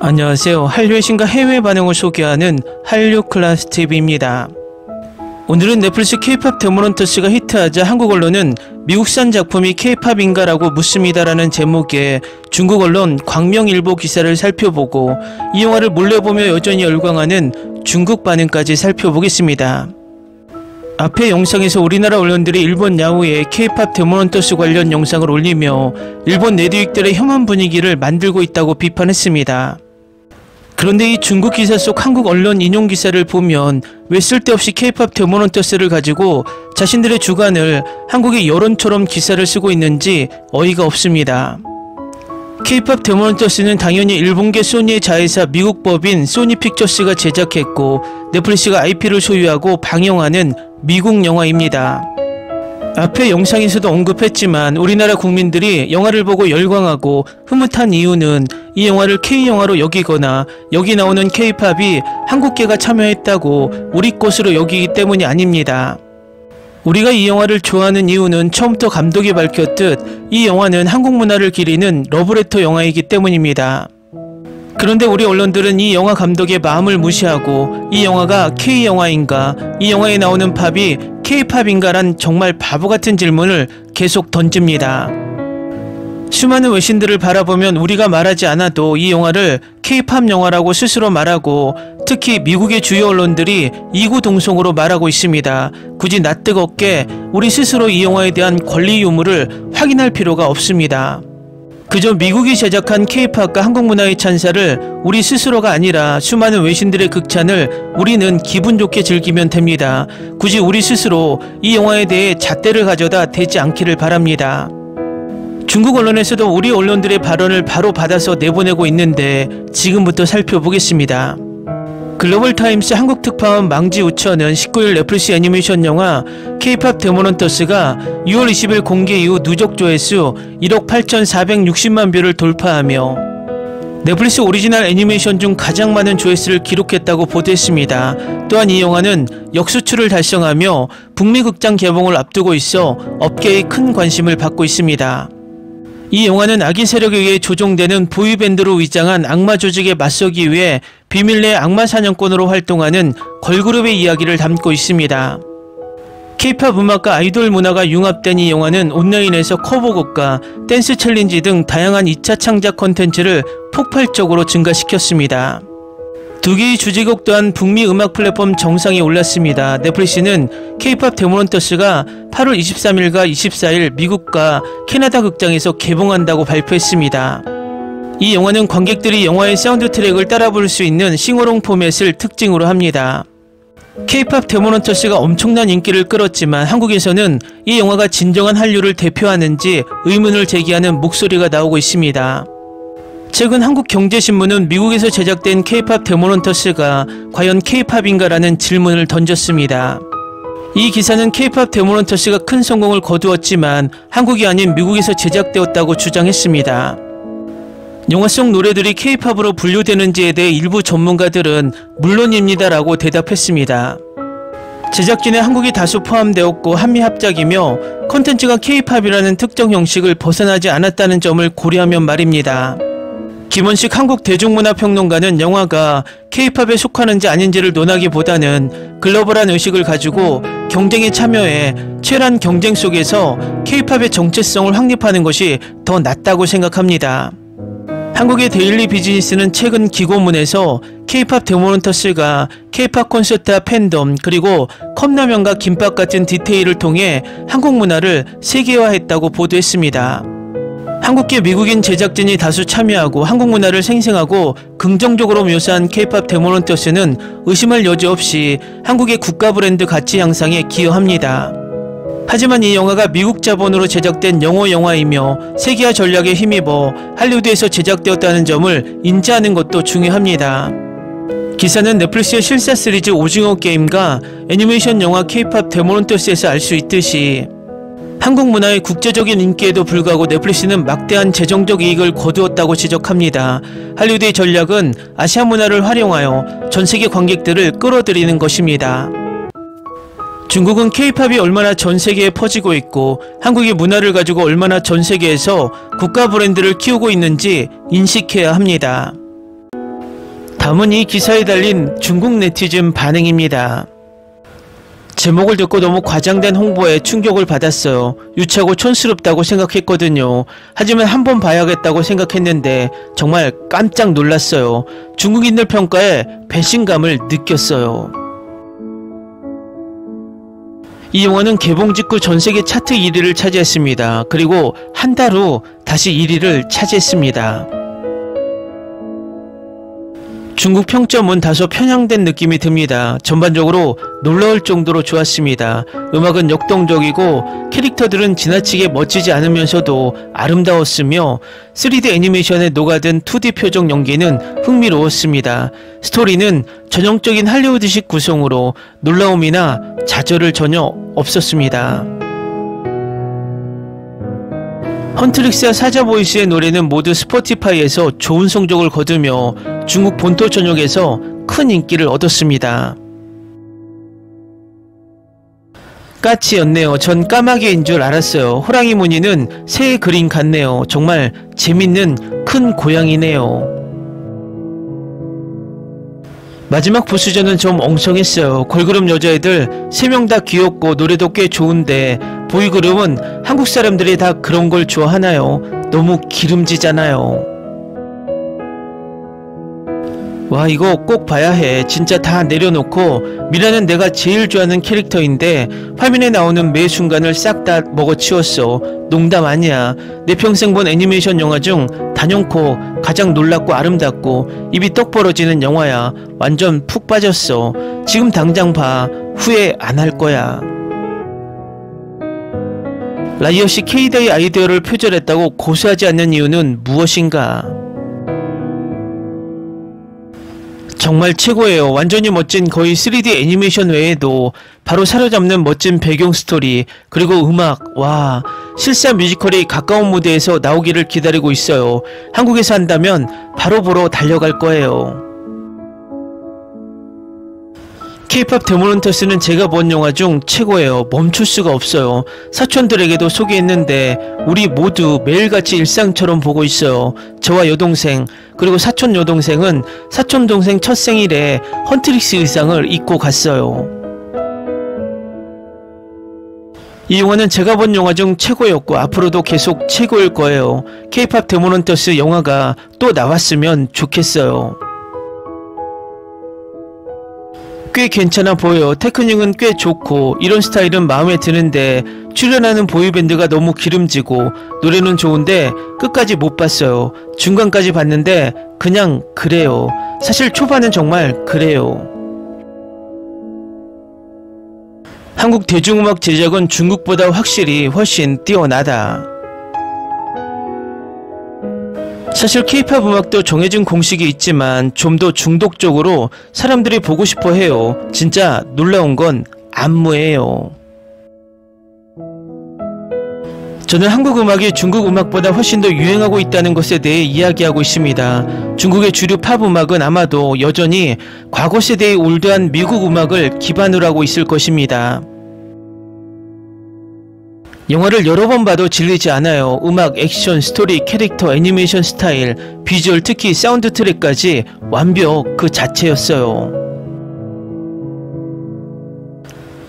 안녕하세요. 한류의 신과 해외 반응을 소개하는 한류 클래스TV입니다. 오늘은 넷플릭스 K-POP 데모넌터스가 히트하자 한국 언론은 미국산 작품이 K-POP인가 라고 묻습니다라는 제목의 중국 언론 광명일보 기사를 살펴보고 이 영화를 몰래 보며 여전히 열광하는 중국 반응까지 살펴보겠습니다. 앞의 영상에서 우리나라 언론들이 일본 야후에 K-POP 데모넌터스 관련 영상을 올리며 일본 내두익들의 혐한 분위기를 만들고 있다고 비판했습니다. 그런데 이 중국 기사 속 한국 언론 인용 기사를 보면 왜 쓸데없이 K-POP 데모넌터스를 가지고 자신들의 주관을 한국의 여론처럼 기사를 쓰고 있는지 어이가 없습니다. K-POP 데모넌터스는 당연히 일본계 소니의 자회사 미국 법인 소니 픽처스가 제작했고 넷플릭스가 IP를 소유하고 방영하는 미국 영화입니다. 앞의 영상에서도 언급했지만 우리나라 국민들이 영화를 보고 열광하고 흐뭇한 이유는 이 영화를 K영화로 여기거나 여기 나오는 K-POP이 한국계가 참여했다고 우리 것으로 여기기 때문이 아닙니다. 우리가 이 영화를 좋아하는 이유는 처음부터 감독이 밝혔듯 이 영화는 한국 문화를 기리는 러브레터 영화이기 때문입니다. 그런데 우리 언론들은 이 영화 감독의 마음을 무시하고 이 영화가 K영화인가, 이 영화에 나오는 팝이 K-POP인가 란 정말 바보같은 질문을 계속 던집니다. 수많은 외신들을 바라보면 우리가 말하지 않아도 이 영화를 K-POP 영화라고 스스로 말하고 특히 미국의 주요 언론들이 이구동성으로 말하고 있습니다. 굳이 낯뜨겁게 우리 스스로 이 영화에 대한 권리 유무를 확인할 필요가 없습니다. 그저 미국이 제작한 K-POP과 한국 문화의 찬사를 우리 스스로가 아니라 수많은 외신들의 극찬을 우리는 기분 좋게 즐기면 됩니다. 굳이 우리 스스로 이 영화에 대해 잣대를 가져다 대지 않기를 바랍니다. 중국 언론에서도 우리 언론들의 발언을 바로 받아서 내보내고 있는데 지금부터 살펴보겠습니다. 글로벌타임스 한국 특파원 망지우천은 19일 넷플릭스 애니메이션 영화 K-POP 데모넌터스가 6월 20일 공개 이후 누적 조회수 1억 8,460만 뷰를 돌파하며 넷플릭스 오리지널 애니메이션 중 가장 많은 조회수를 기록했다고 보도했습니다. 또한 이 영화는 역수출을 달성하며 북미 극장 개봉을 앞두고 있어 업계의 큰 관심을 받고 있습니다. 이 영화는 악의 세력에 의해 조종되는 보이밴드로 위장한 악마 조직에 맞서기 위해 비밀 내 악마 사냥꾼으로 활동하는 걸그룹의 이야기를 담고 있습니다. K-POP 음악과 아이돌 문화가 융합된 이 영화는 온라인에서 커버곡과 댄스 챌린지 등 다양한 2차 창작 콘텐츠를 폭발적으로 증가시켰습니다. 두 개의 주제곡 또한 북미 음악 플랫폼 정상에 올랐습니다. 넷플릭스는 K-POP 데모넌터스가 8월 23일과 24일 미국과 캐나다 극장에서 개봉한다고 발표했습니다. 이 영화는 관객들이 영화의 사운드 트랙을 따라 부를 수 있는 싱어롱 포맷을 특징으로 합니다. K-POP 데모넌터스가 엄청난 인기를 끌었지만 한국에서는 이 영화가 진정한 한류를 대표하는지 의문을 제기하는 목소리가 나오고 있습니다. 최근 한국경제신문은 미국에서 제작된 K-POP 데모넌터스가 과연 K-POP인가 라는 질문을 던졌습니다. 이 기사는 K-POP 데모넌터스가 큰 성공을 거두었지만 한국이 아닌 미국에서 제작되었다고 주장했습니다. 영화 속 노래들이 K-POP으로 분류되는지에 대해 일부 전문가들은 물론입니다 라고 대답했습니다. 제작진에 한국이 다수 포함되었고 한미 합작이며 콘텐츠가 K-POP이라는 특정 형식을 벗어나지 않았다는 점을 고려하면 말입니다. 김원식 한국대중문화평론가는 영화가 K-POP에 속하는지 아닌지를 논하기보다는 글로벌한 의식을 가지고 경쟁에 참여해 치열한 경쟁 속에서 K-POP의 정체성을 확립하는 것이 더 낫다고 생각합니다. 한국의 데일리 비즈니스는 최근 기고문에서 K-POP 데모넌터스가 K-POP 콘서트와 팬덤 그리고 컵라면과 김밥 같은 디테일을 통해 한국 문화를 세계화했다고 보도했습니다. 한국계 미국인 제작진이 다수 참여하고 한국 문화를 생생하고 긍정적으로 묘사한 K-POP 데모넌터스는 의심할 여지 없이 한국의 국가 브랜드 가치 향상에 기여합니다. 하지만 이 영화가 미국 자본으로 제작된 영어 영화이며 세계화 전략에 힘입어 할리우드에서 제작되었다는 점을 인지하는 것도 중요합니다. 기사는 넷플릭스의 실사 시리즈 오징어 게임과 애니메이션 영화 K-POP 데모넌터스에서 알 수 있듯이 한국 문화의 국제적인 인기에도 불구하고 넷플릭스는 막대한 재정적 이익을 거두었다고 지적합니다. 할리우드의 전략은 아시아 문화를 활용하여 전세계 관객들을 끌어들이는 것입니다. 중국은 K-POP이 얼마나 전세계에 퍼지고 있고 한국의 문화를 가지고 얼마나 전세계에서 국가 브랜드를 키우고 있는지 인식해야 합니다. 다음은 이 기사에 달린 중국 네티즌 반응입니다. 제목을 듣고 너무 과장된 홍보에 충격을 받았어요. 유치하고 촌스럽다고 생각했거든요. 하지만 한번 봐야겠다고 생각했는데 정말 깜짝 놀랐어요. 중국인들 평가에 배신감을 느꼈어요. 이 영화는 개봉 직후 전세계 차트 1위를 차지했습니다. 그리고 한 달 후 다시 1위를 차지했습니다. 중국 평점은 다소 편향된 느낌이 듭니다. 전반적으로 놀라울 정도로 좋았습니다. 음악은 역동적이고 캐릭터들은 지나치게 멋지지 않으면서도 아름다웠으며 3D 애니메이션에 녹아든 2D 표정 연기는 흥미로웠습니다. 스토리는 전형적인 할리우드식 구성으로 놀라움이나 좌절을 전혀 없었습니다. 헌트릭스와 사자보이스의 노래는 모두 스포티파이에서 좋은 성적을 거두며 중국 본토 전역에서 큰 인기를 얻었습니다. 까치였네요. 전 까마귀인 줄 알았어요. 호랑이 무늬는 새의 그림 같네요. 정말 재밌는 큰 고양이네요. 마지막 보스전은 좀 엉성했어요. 걸그룹 여자애들 3명 다 귀엽고 노래도 꽤 좋은데 보이그룹은 한국 사람들이 다 그런 걸 좋아하나요? 너무 기름지잖아요. 와, 이거 꼭 봐야 해. 진짜 다 내려놓고 미라는 내가 제일 좋아하는 캐릭터인데 화면에 나오는 매 순간을 싹 다 먹어치웠어. 농담 아니야. 내 평생 본 애니메이션 영화 중 단연코 가장 놀랍고 아름답고 입이 떡 벌어지는 영화야. 완전 푹 빠졌어. 지금 당장 봐. 후회 안 할 거야. 라이엇이 K-데이 아이디어를 표절했다고 고소하지 않는 이유는 무엇인가? 정말 최고예요. 완전히 멋진 거의 3D 애니메이션 외에도 바로 사로잡는 멋진 배경 스토리, 그리고 음악, 와, 실사 뮤지컬이 가까운 무대에서 나오기를 기다리고 있어요. 한국에서 한다면 바로 보러 달려갈 거예요. K-팝 데모넌터스는 제가 본 영화 중 최고예요. 멈출 수가 없어요. 사촌들에게도 소개했는데 우리 모두 매일같이 일상처럼 보고 있어요. 저와 여동생, 그리고 사촌 여동생은 사촌 동생 첫 생일에 헌트릭스 의상을 입고 갔어요. 이 영화는 제가 본 영화 중 최고였고 앞으로도 계속 최고일 거예요. K-팝 데모넌터스 영화가 또 나왔으면 좋겠어요. 꽤 괜찮아 보여요. 테크닉은 꽤 좋고 이런 스타일은 마음에 드는데 출연하는 보이밴드가 너무 기름지고 노래는 좋은데 끝까지 못 봤어요. 중간까지 봤는데 그냥 그래요. 사실 초반은 정말 그래요. 한국 대중음악 제작은 중국보다 확실히 훨씬 뛰어나다. 사실 K-팝 음악도 정해진 공식이 있지만 좀 더 중독적으로 사람들이 보고 싶어 해요. 진짜 놀라운 건 안무예요. 저는 한국 음악이 중국 음악보다 훨씬 더 유행하고 있다는 것에 대해 이야기하고 있습니다. 중국의 주류 팝 음악은 아마도 여전히 과거 세대의 올드한 미국 음악을 기반으로 하고 있을 것입니다. 영화를 여러 번 봐도 질리지 않아요. 음악, 액션, 스토리, 캐릭터, 애니메이션 스타일, 비주얼, 특히 사운드 트랙까지 완벽 그 자체였어요.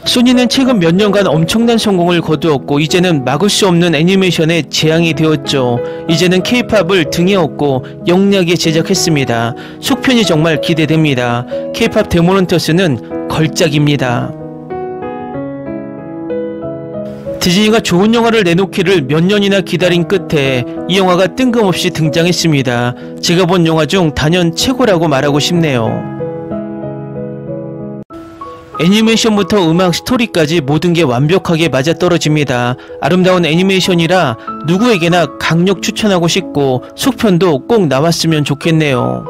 소니는 최근 몇 년간 엄청난 성공을 거두었고 이제는 막을 수 없는 애니메이션의 재앙이 되었죠. 이제는 K-팝을 등에 업고 영리하게 제작했습니다. 속편이 정말 기대됩니다. K-팝 데모넌터스는 걸작입니다. 디즈니가 좋은 영화를 내놓기를 몇 년이나 기다린 끝에 이 영화가 뜬금없이 등장했습니다. 제가 본 영화 중 단연 최고라고 말하고 싶네요. 애니메이션부터 음악, 스토리까지 모든 게 완벽하게 맞아떨어집니다. 아름다운 애니메이션이라 누구에게나 강력 추천하고 싶고 속편도 꼭 나왔으면 좋겠네요.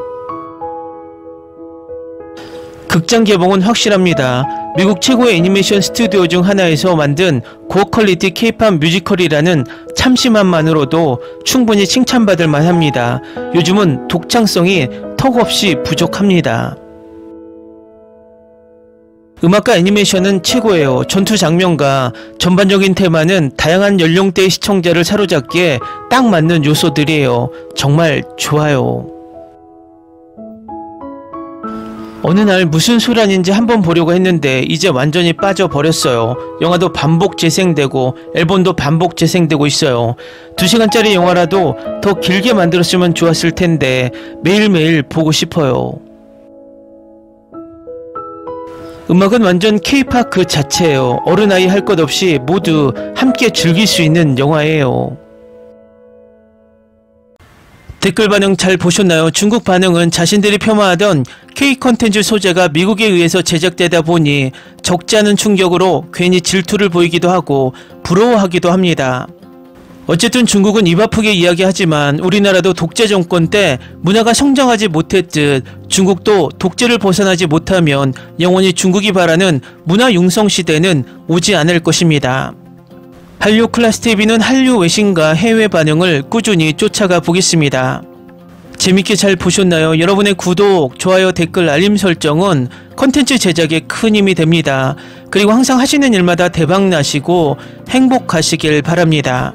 극장 개봉은 확실합니다. 미국 최고의 애니메이션 스튜디오 중 하나에서 만든 고퀄리티 K-팝 뮤지컬이라는 참심함만으로도 충분히 칭찬받을 만합니다. 요즘은 독창성이 턱없이 부족합니다. 음악과 애니메이션은 최고예요. 전투 장면과 전반적인 테마는 다양한 연령대의 시청자를 사로잡기에 딱 맞는 요소들이에요. 정말 좋아요. 어느 날 무슨 소란인지 한번 보려고 했는데 이제 완전히 빠져버렸어요. 영화도 반복 재생되고 앨범도 반복 재생되고 있어요. 2시간짜리 영화라도 더 길게 만들었으면 좋았을 텐데 매일매일 보고 싶어요. 음악은 완전 K-팝 그 자체예요. 어른아이 할 것 없이 모두 함께 즐길 수 있는 영화예요. 댓글 반응 잘 보셨나요? 중국 반응은 자신들이 폄하하던 K-컨텐츠 소재가 미국에 의해서 제작되다 보니 적지 않은 충격으로 괜히 질투를 보이기도 하고 부러워하기도 합니다. 어쨌든 중국은 입 아프게 이야기하지만 우리나라도 독재 정권 때 문화가 성장하지 못했듯 중국도 독재를 벗어나지 못하면 영원히 중국이 바라는 문화 융성 시대는 오지 않을 것입니다. 한류 클래스 TV는 한류 외신과 해외 반응을 꾸준히 쫓아가 보겠습니다. 재밌게 잘 보셨나요? 여러분의 구독, 좋아요, 댓글, 알림 설정은 컨텐츠 제작에 큰 힘이 됩니다. 그리고 항상 하시는 일마다 대박 나시고 행복하시길 바랍니다.